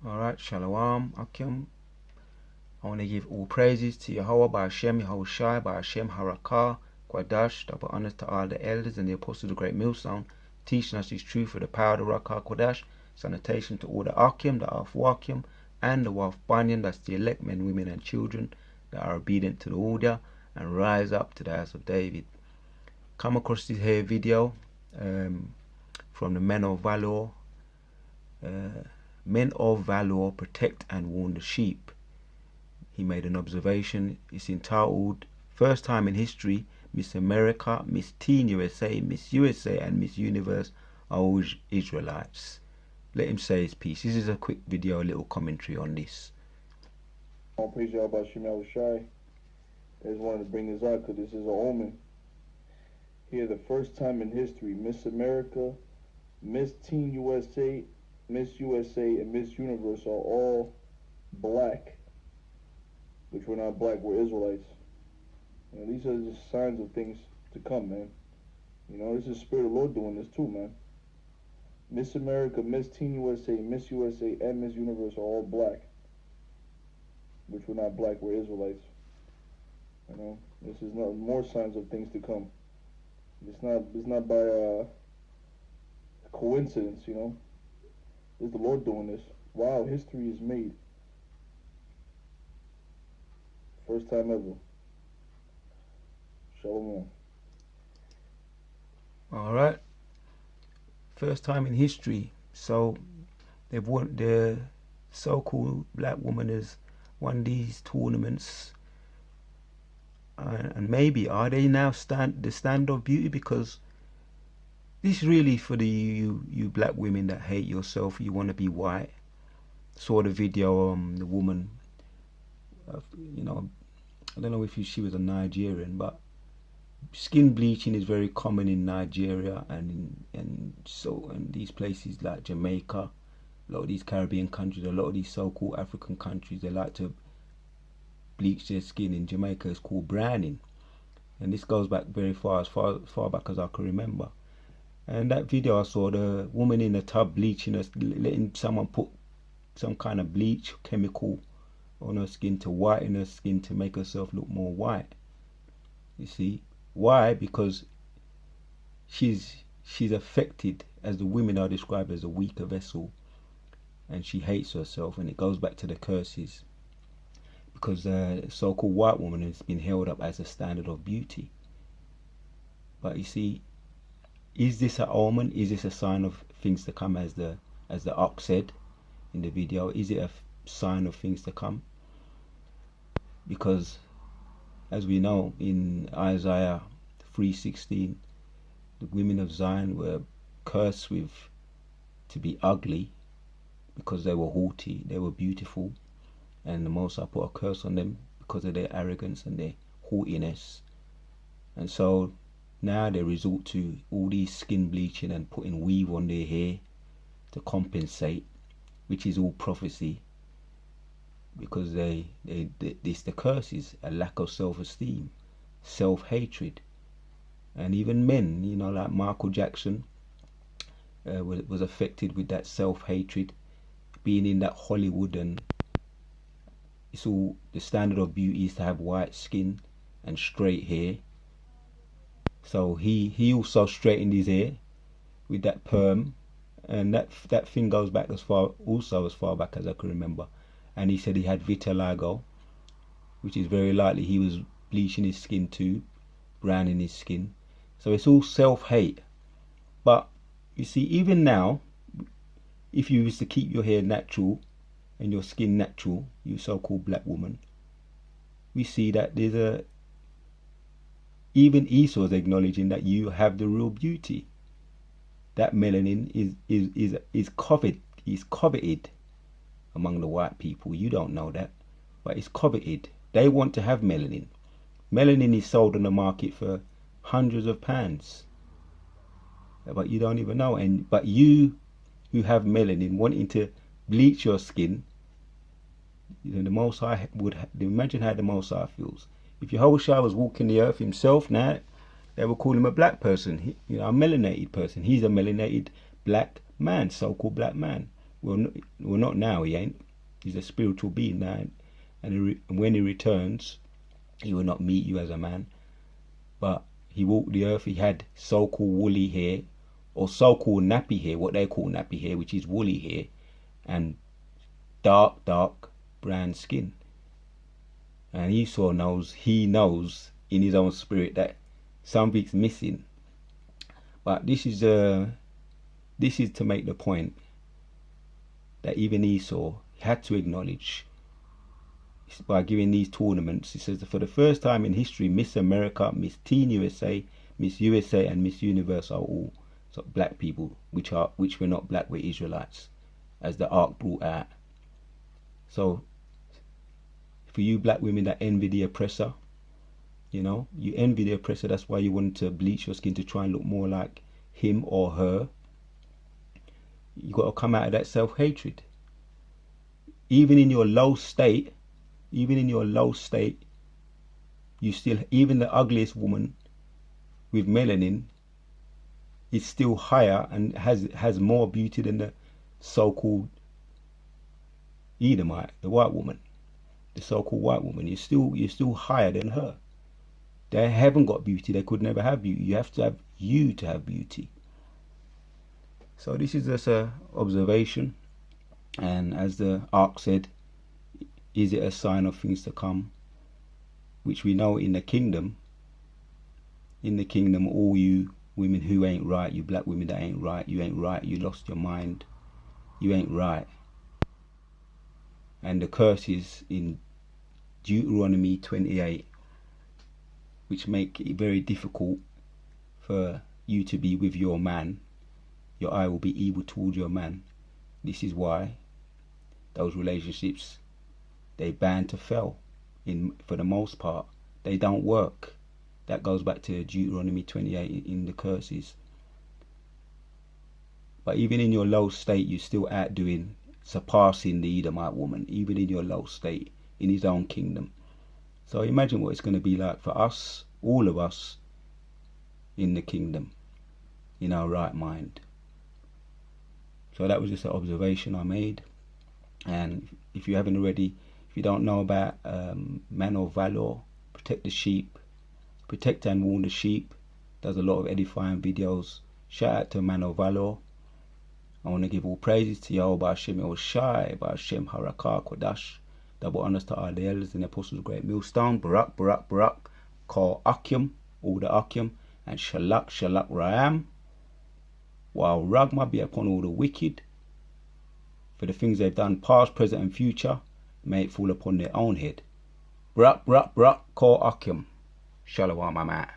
Alright, Shalom, Akim. I want to give all praises to Yahweh by Hashem, Yahushai, by Hashem, Harakah, Quadash, double honors to all the elders and the apostles of the great millstone, teaching us this truth for the power of the Rakah Quadash, sanitation to all the Akim, the Afwakim, and the Waf Banyan, that's the elect men, women, and children that are obedient to the order and rise up to the house of David. Come across this here video from the men of valor. Men of valor protect and warn the sheep. He made an observation. It's entitled First Time in History, Miss America, Miss Teen USA, Miss USA and Miss Universe are all Israelites. Let him say his piece. This is a quick video, a little commentary on this. All praise y'all about Shem Yahushai. I just wanted to bring this out because this is an omen. Here, the first time in history, Miss America, Miss Teen USA, Miss USA, and Miss Universe are all black. Which we're not black, we're Israelites. You know, these are just signs of things to come, man. You know, this is the Spirit of the Lord doing this too, man. Miss America, Miss Teen USA, Miss USA, and Miss Universe are all black. Which we're not black, we're Israelites. You know, this is not more signs of things to come. It's not by coincidence, you know. It's the Lord doing this. Wow, history is made. First time ever. Shalom. Alright. First time in history. So they've won, the so-called black woman has won these tournaments. And maybe are they now the standard of beauty? Because this is really for the you black women that hate yourself. You want to be white. Saw the video. The woman. You know, I don't know if she was a Nigerian, but skin bleaching is very common in Nigeria and these places like Jamaica, a lot of these Caribbean countries, a lot of these so-called African countries, they like to bleach their skin. In Jamaica, it's called browning, and this goes back very far, as far back as I can remember. And that video I saw, the woman in the tub bleaching us, letting someone put some kind of bleach chemical on her skin to whiten her skin to make herself look more white. You see why? Because she's affected, as the women are described, as a weaker vessel, and she hates herself. And it goes back to the curses, because the so-called white woman has been held up as a standard of beauty. But you see, is this an omen? Is this a sign of things to come, as the ox said in the video? Is it a sign of things to come? Because as we know in Isaiah 3:16, the women of Zion were cursed with to be ugly because they were haughty, they were beautiful, and the Most High put a curse on them because of their arrogance and their haughtiness. And so now they resort to all these skin bleaching and putting weave on their hair to compensate, which is all prophecy, because this the curse is a lack of self-esteem, self-hatred. And even men, you know, like Michael Jackson was affected with that self-hatred, being in that Hollywood, and it's all the standard of beauty is to have white skin and straight hair. So he also straightened his hair with that perm, and that thing goes back as far back as I can remember. And he said he had vitiligo, which is very likely he was bleaching his skin too, browning his skin. So it's all self-hate. But you see, even now, if you used to keep your hair natural and your skin natural, you so-called black woman, we see that even Esau is acknowledging that you have the real beauty. That melanin is coveted among the white people. You don't know that, but it's coveted. They want to have melanin. Melanin is sold on the market for hundreds of pounds, but you don't even know. But you who have melanin wanting to bleach your skin, you know, the Most High would imagine how the Most High feels. If Yahushua was walking the earth himself, now they would call him a black person, a melanated person. He's a melanated black man, so-called black man. Well, not now. He ain't. He's a spiritual being now, and when he returns, he will not meet you as a man. But he walked the earth. He had so-called woolly hair, or so-called nappy hair, what they call nappy hair, which is woolly hair, and dark brown skin. And Esau knows. He knows in his own spirit that something's missing. But this is to make the point that even Esau had to acknowledge by giving these tournaments. He says that for the first time in history, Miss America, Miss Teen USA, Miss USA, and Miss Universe are all black people, which were not black, were Israelites, as the Ark brought out. So for you black women that envy the oppressor, you envy the oppressor. That's why you want to bleach your skin to try and look more like him or her. You got to come out of that self-hatred. Even in your low state, you still, even the ugliest woman with melanin is still higher and has more beauty than the so-called Edomite, the white woman, the so-called white woman. You're still higher than her. They haven't got beauty. They could never have beauty. You have to have you to have beauty. So this is just an observation. And as the Ark said, is it a sign of things to come? Which we know in the kingdom, all you women who ain't right, you black women that ain't right, you ain't right, you lost your mind, you ain't right. And the curses in Deuteronomy 28, which make it very difficult for you to be with your man. Your eye will be evil towards your man. This is why those relationships, they bound to fail. For the most part, they don't work. That goes back to Deuteronomy 28 in the curses. But even in your low state, you're still outdoing, surpassing the Edomite woman, even in your low state, in his own kingdom. So imagine what it's going to be like for us, all of us, in the kingdom, in our right mind. So that was just an observation I made. And if you haven't already, if you don't know about Man of Valor, Protect the Sheep, Protect and Warn the Sheep, does a lot of edifying videos. Shout out to Man of Valor. I want to give all praises to Yahweh Hashem El Shai, Hashem Harakah Kodash. Double honors to our elders and the apostles of Great Millstone. Barak, Call Akim, all the Akim, and Shalak Ra'am. While Ragma be upon all the wicked, for the things they've done past, present and future, may it fall upon their own head. Call Akim. Shalom, my man.